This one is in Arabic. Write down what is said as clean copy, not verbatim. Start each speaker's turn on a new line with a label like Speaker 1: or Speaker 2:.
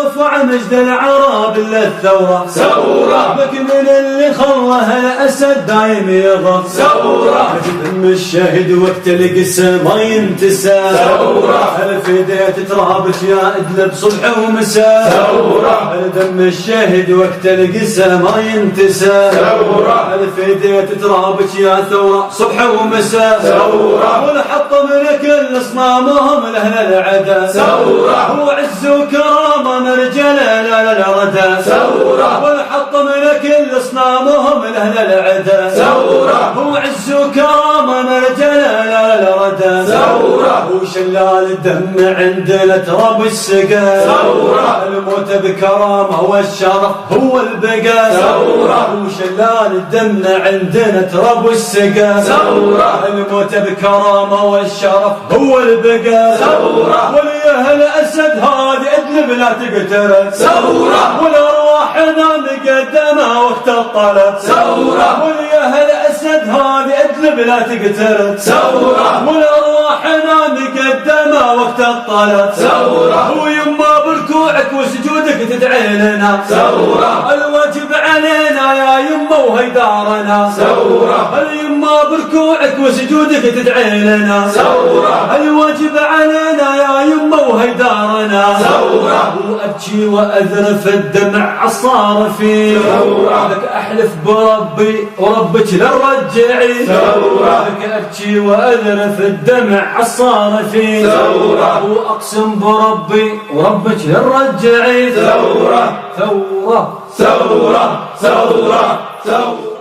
Speaker 1: يرفع مجد العرب للثورة
Speaker 2: ثورة
Speaker 1: بك من اللي خلها الأسد دايم يغض
Speaker 2: ثورة
Speaker 1: دم الشهيد وقت القسم ما ينتسى
Speaker 2: ثورة
Speaker 1: الفديت ترابك يا إدلب صبح ومساء
Speaker 2: ثورة
Speaker 1: دم الشهيد وقت القسم ما ينتسى
Speaker 2: ثورة
Speaker 1: الفديت ترابك يا ثورة صبح ومساء
Speaker 2: ثورة
Speaker 1: والحط من كل صنامهم لأهل العدا
Speaker 2: ثورة
Speaker 1: هو عز وكرامة مرجل لا ردى
Speaker 2: ثورة
Speaker 1: والحط من كل صنامهم لأهل العدا
Speaker 2: ثورة
Speaker 1: هو عز وكرامة مرجل لا ردى
Speaker 2: ثورة
Speaker 1: وشلال الدم عندنا تراب السقا
Speaker 2: ثورة
Speaker 1: الموت بكرامة والشرف هو البقاء
Speaker 2: ثورة
Speaker 1: وشلال الدم عندنا تراب السقا
Speaker 2: ثورة
Speaker 1: الموت بكرامة والشرف هو البقاء
Speaker 2: ثورة
Speaker 1: وليه الأسد هذه إدلب لا تقترب
Speaker 2: ثورة
Speaker 1: والأرواحنا مقدمة وقت الطلب
Speaker 2: ثورة
Speaker 1: وليه الأسد هذه إدلب لا تقترب
Speaker 2: ثورة
Speaker 1: والأرواحنا مقدمة وقت الطلب
Speaker 2: ثورة
Speaker 1: ويما بركوعك وسجودك تدعي لنا
Speaker 2: ثورة
Speaker 1: الواجب علينا يا يما وهيدارنا
Speaker 2: ثورة
Speaker 1: اليما بركوعك وسجودك تدعي لنا
Speaker 2: ثورة
Speaker 1: الواجب علينا يا يما وهيدارنا
Speaker 2: ثورة
Speaker 1: وأبكي وأذرف الدمع عصار في
Speaker 2: ثورة
Speaker 1: لك أحلف بربي وربك للرجعي
Speaker 2: ثورة
Speaker 1: لك أبكي وأذرف الدمع عصار في
Speaker 2: ثورة
Speaker 1: وأقسم بربي وربك للرجعي
Speaker 2: ثورة
Speaker 1: ثورة
Speaker 2: ثورة ثورة ثورة